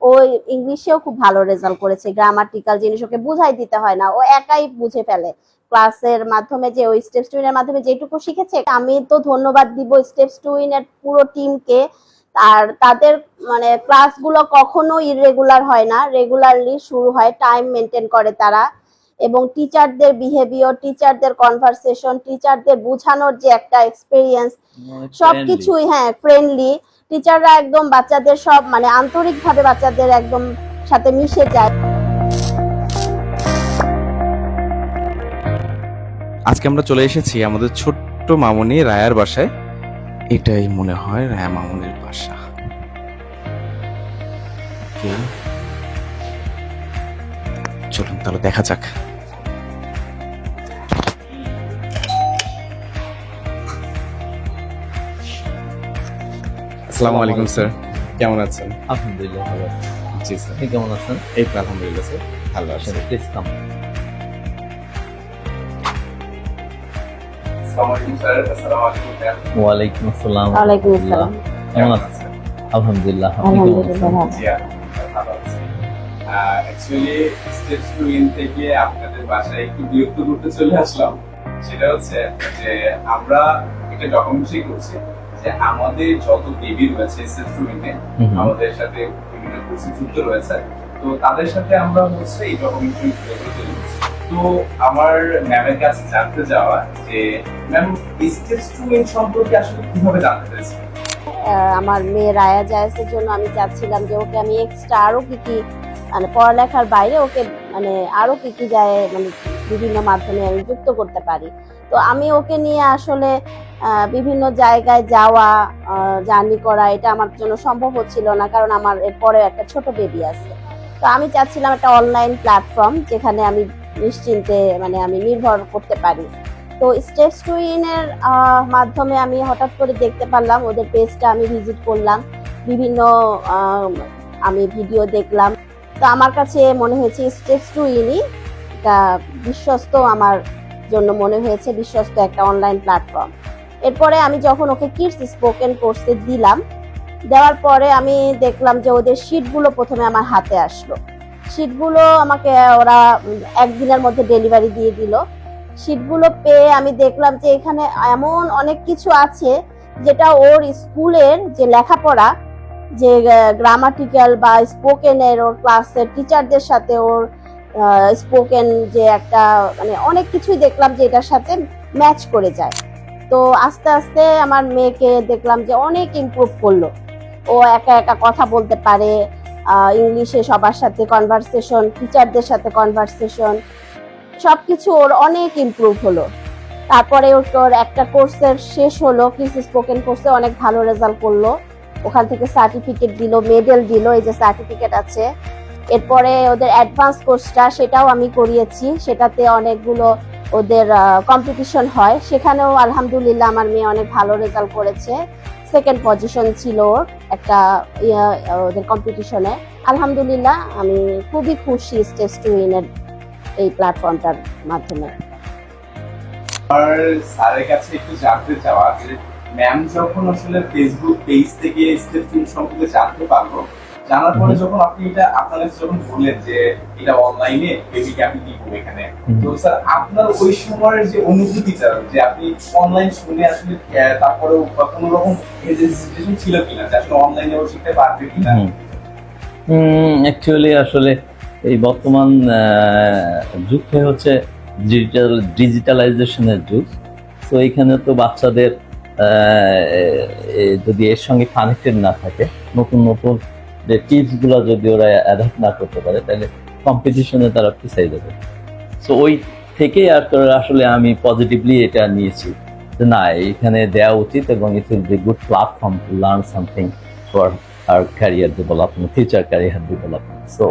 ও ইংলিশেও খুব ভালো রেজাল্ট করেছে, গ্রামাটিক্যাল জিনিস ওকে বুঝাই দিতে হয় না, ও একাই বুঝে ফেলে ক্লাসের মাধ্যমে, যে ওই স্টেপস টুইনের মাধ্যমে যেটুকু শিখেছে। আমি তো ধন্যবাদ দিব স্টেপস টুইনের পুরো টিমকে। আর তাদের মানে ক্লাসগুলো কখনো ইররেগুলার হয় না, রেগুলারলি শুরু হয়, টাইম মেনটেন করে তারা। এবং টিচারদের বিহেভিয়ার, টিচারদের কনভারসেশন, টিচারদের বোঝানোর যে একটা এক্সপেরিয়েন্স, সবকিছুই হ্যাঁ ফ্রেন্ডলি। টিচাররা একদম বাচ্চাদের সব মানে আন্তরিকভাবে বাচ্চাদের একদম সাথে মিশে যায়। আজকে আমরা চলে এসেছি আমাদের ছোট্ট মামুনি রায়ার বাসায়। এটাই মনে হয় রায়া মামুনির বাসা। চলুন তাহলে দেখা যাক। আসসালামু আলাইকুম স্যার, কেমন আছেন? আলহামদুলিল্লাহ ভালো আছি। জি স্যার। আপনি কেমন আছেন? এই তো আলহামদুলিল্লাহ স্যার, ভালো আছেন। Please come. ওয়ালাইকুম আসসালাম। ওয়ালাইকুম আসসালাম। কেমন আছেন? আলহামদুলিল্লাহ। আপনি কেমন আছেন? অ্যাকচুয়ালি স্টেপস টু ইন থেকে আপনাদের বাসায় একটু বিরক্ত করতে চলে আসলাম। সেটা হচ্ছে যে আমরা একটা ডকুমেন্টারি করছি যে আমাদের যত বেবি রয়েছে স্টেপস টু ইনে, আমাদের সাথে বিভিন্ন কোর্সে যুক্ত রয়েছে, তো তাদের সাথে আমরা হচ্ছে এই ডকুমেন্টারি তৈরি করছি। তো আমার ম্যামের কাছে জানতে যাওয়া যে ম্যাম স্টেপস টু ইন সম্পর্কে আসলে কিভাবে জানতে পেরেছেন? আমার মেয়ে রায়া জায়েসের জন্য আমি চাচ্ছিলাম যে ওকে আমি এক্সট্রা আরো কি কি মানে পড়ালেখার বাইরে ওকে মানে আরো কি কি যায় মানে বিভিন্ন মাধ্যমে আমি যুক্ত করতে পারি। তো আমি ওকে নিয়ে আসলে বিভিন্ন জায়গায় যাওয়া, জার্নি করা, এটা আমার জন্য সম্ভব হচ্ছিল না, কারণ আমার এরপরে একটা ছোট বেবি আছে। তো আমি চাচ্ছিলাম একটা অনলাইন প্ল্যাটফর্ম যেখানে আমি নিশ্চিন্তে মানে আমি নির্ভর করতে পারি। তো স্টেপস টু ইনের মাধ্যমে আমি হঠাৎ করে দেখতে পারলাম ওদের পেজটা, আমি ভিজিট করলাম, বিভিন্ন আমি ভিডিও দেখলাম। তো আমার কাছে মনে হয়েছে স্টেপস টু ইনই একটা বিশ্বস্ত, আমার জন্য মনে হয়েছে বিশ্বস্ত একটা অনলাইন প্ল্যাটফর্ম। এরপরে আমি যখন ওকে কিডস স্পোকেন কোর্সে দিলাম, দেওয়ার পরে আমি দেখলাম যে ওদের শিটগুলো প্রথমে আমার হাতে আসলো। শিটগুলো আমাকে ওরা একদিনের মধ্যে ডেলিভারি দিয়ে দিল। শিটগুলো পেয়ে আমি দেখলাম যে এখানে এমন অনেক কিছু আছে যেটা ওর স্কুলের যে লেখাপড়া, যে গ্রামাটিক্যাল বা স্পোকেনের ওর ক্লাসের টিচারদের সাথে ওর স্পোকেন যে একটা মানে অনেক কিছুই দেখলাম যে এটার সাথে ম্যাচ করে যায়। তো আস্তে আস্তে আমার মেয়েকে দেখলাম যে অনেক ইমপ্রুভ করলো। ও একা একা কথা বলতে পারে, ইংলিশে সবার সাথে কনভারসেশন, টিচারদের সাথে কনভারসেশন, সবকিছু ওর অনেক ইমপ্রুভ হলো। তারপরে ওর একটা কোর্সের শেষ হলো, কিডস স্পোকেন কোর্সে অনেক ভালো রেজাল্ট করলো, ওখান থেকে সার্টিফিকেট দিল, মেডেল দিল, এই যে সার্টিফিকেট আছে। এরপরে ওদের অ্যাডভান্স কোর্সটা সেটাও আমি করিয়েছি, সেটাতে অনেকগুলো ওদের কম্পিটিশন হয়, সেখানেও আলহামদুলিল্লাহ আমার মেয়ে অনেক ভালো রেজাল্ট করেছে, সেকেন্ড পজিশন ছিল ওর একটা ওদের কম্পিটিশনে। আলহামদুলিল্লাহ আমি খুবই খুশি স্টেপস টু ইনের এই প্ল্যাটফর্মটার মাধ্যমে। আর স্যারের কাছে একটু জানতে চাওয়া যে ম্যাম যখন আসলে ফেসবুক পেজ থেকে স্টেপস টু ইন সম্পর্কে জানতে পারলো, জানার পরে যখন আপনি এটা আপনার যখন বললেন যে এটা অনলাইনে বেবিকে আপনি দিব এখানে, তো স্যার আপনার ওই সময়ের যে অনুভূতিটা যে আপনি অনলাইন শুনে আসলে তারপরেও কোনো রকম হেজিটেশন ছিল কিনা যে আসলে অনলাইনেও শিখতে পারবে কিনা? অ্যাকচুয়ালি আসলে এই বর্তমান যুগটা হচ্ছে ডিজিটালাইজেশনের যুগ। তো এইখানে তো বাচ্চাদের যদি এর সঙ্গে কানেক্টেড না থাকে, নতুন নতুন যে টিপসগুলো যদি ওরা অ্যাডাপ্ট না করতে পারে, তাহলে কম্পিটিশনে তারা পিছিয়ে যাবে। সো ওই থেকেই আসলে আমি পজিটিভলি এটা নিয়েছি যে না, এখানে দেওয়া উচিত এবং it will be good platform to learn something for our career development, future career development. So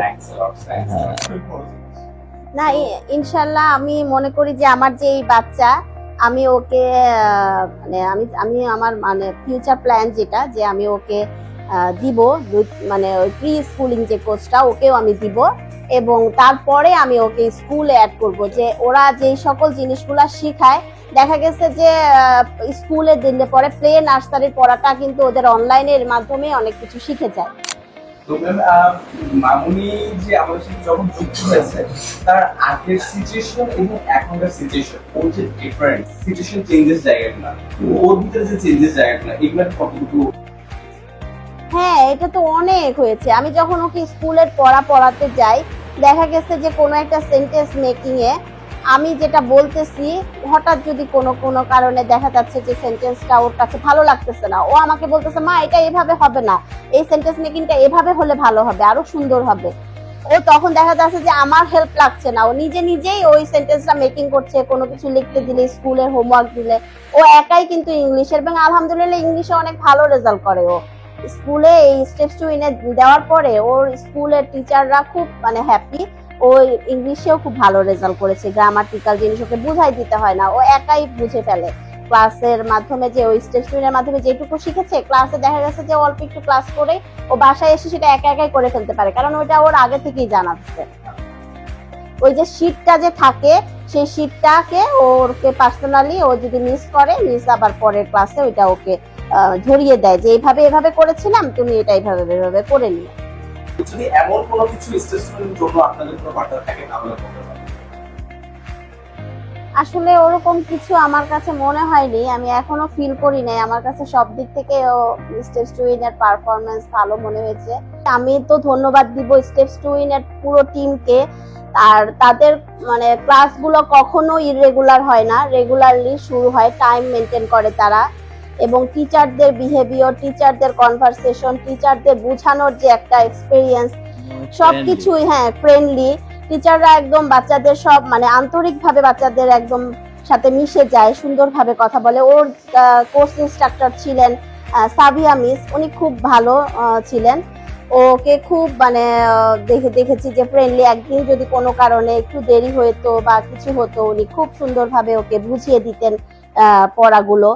না ইনশাল্লাহ আমি মনে করি যে আমার যে এই বাচ্চা, আমি ওকে মানে আমি আমার মানে ফিউচার প্ল্যান যেটা, যে আমি ওকে দিব মানে ওই প্রি স্কুলিং যে কোর্সটা ওকেও আমি দিব, এবং তারপরে আমি ওকে স্কুলে অ্যাড করব, যে ওরা যে সকল জিনিসগুলা শিখায়। দেখা গেছে যে স্কুলে দিলে পরে প্লে নার্সারির পড়াটা কিন্তু ওদের অনলাইনের মাধ্যমে অনেক কিছু শিখে যায়। তো ম্যাম মামুনি যে আমাদের সাথে যখন যুক্ত হয়েছে তার আগের সিচুয়েশন এবং এখনকার সিচুয়েশন ওর যে ডিফারেন্ট সিচুয়েশন চেঞ্জেস জায়গাগুলো ওর ভিতরে যে চেঞ্জেস জায়গাগুলো এগুলো কতটুকু? হ্যাঁ, এটা তো অনেক হয়েছে। আমি যখন ওকে স্কুলের পড়াতে যাই, দেখা গেছে যে কোনো একটা সেন্টেন্স মেকিং এ আমি যেটা বলতেছি, হঠাৎ যদি কোনো কারণে দেখা যাচ্ছে যে সেন্টেন্সটা ওর কাছে ভালো লাগতেছে না, ও আমাকে বলতেছে মা এটা এভাবে হবে না, এই সেন্টেন্স মেকিংটা এভাবে হলে ভালো হবে, আরো সুন্দর হবে। ও তখন দেখা যাচ্ছে যে আমার হেল্প লাগছে না, ও নিজেই ওই সেন্টেন্সটা মেকিং করছে। কোনো কিছু লিখতে দিলে, স্কুলের হোমওয়ার্ক দিলে ও একাই কিন্তু ইংলিশের, এবং আলহামদুলিল্লাহ ইংলিশে অনেক ভালো রেজাল্ট করে ও। স্কুলে এই স্টেপস টু উইনে দেওয়ার পরে ওর স্কুলের টিচাররা খুব মানে হ্যাপি। ও ইংলিশেও খুব ভালো রেজাল্ট করেছে, গ্রামাটিক্যাল জিনিস ওকে বুঝাই দিতে হয় না, ও একাই বুঝে ফেলে। ক্লাসের মাধ্যমে যে ওই স্টেপস টু উইনের মাধ্যমে যেটুকু শিখেছে, ক্লাসে দেখা গেছে যে অল্প একটু ক্লাস করে ও বাসায় এসে সেটা একাই করে ফেলতে পারে, কারণ ওটা ওর আগে থেকেই জানা আছে। ওই যে শীটটা যে থাকে, সেই শীটটাকে ওকে পার্সোনালি ও যদি মিস আবার পরের ক্লাসে ওইটা ওকে ধরিয়ে দেয় যে এভাবে করেছিলাম, তুমি এটা এইভাবে করে নিও। যদি এমন কোনো কিছু স্টেশনের জন্য আপনাদের কোনো বার্তা থাকে তাহলে বলতে পারেন। আসলে ওরকম কিছু আমার কাছে মনে হয়নি, আমি এখনো ফিল করি নাই। আমার কাছে সব দিক থেকে স্টেপস টু উইন এর পারফরমেন্স ভালো মনে হয়েছে। আমি তো ধন্যবাদ দিব স্টেপস টু উইন এর পুরো টিমকে। আর তাদের মানে ক্লাসগুলো কখনো ইররেগুলার হয় না, রেগুলারলি শুরু হয়, টাইম মেনটেন করে তারা। এবং টিচারদের বিহেভিয়ার, টিচারদের কনভারসেশন, টিচারদের বোঝানোর যে একটা এক্সপেরিয়েন্স, সবকিছুই হ্যাঁ ফ্রেন্ডলি। টিচাররা একদম বাচ্চাদের সব মানে আন্তরিকভাবে বাচ্চাদের একদম সাথে মিশে যায়, সুন্দরভাবে কথা বলে। ওর কোর্স ইনস্ট্রাক্টর ছিলেন সাবিয়া মিস, উনি খুব ভালো ছিলেন। ওকে খুব মানে দেখেছি যে ফ্রেন্ডলি। একদিন যদি কোনো কারণে একটু দেরি হতো বা কিছু হতো, উনি খুব সুন্দরভাবে ওকে বুঝিয়ে দিতেন পড়াগুলো।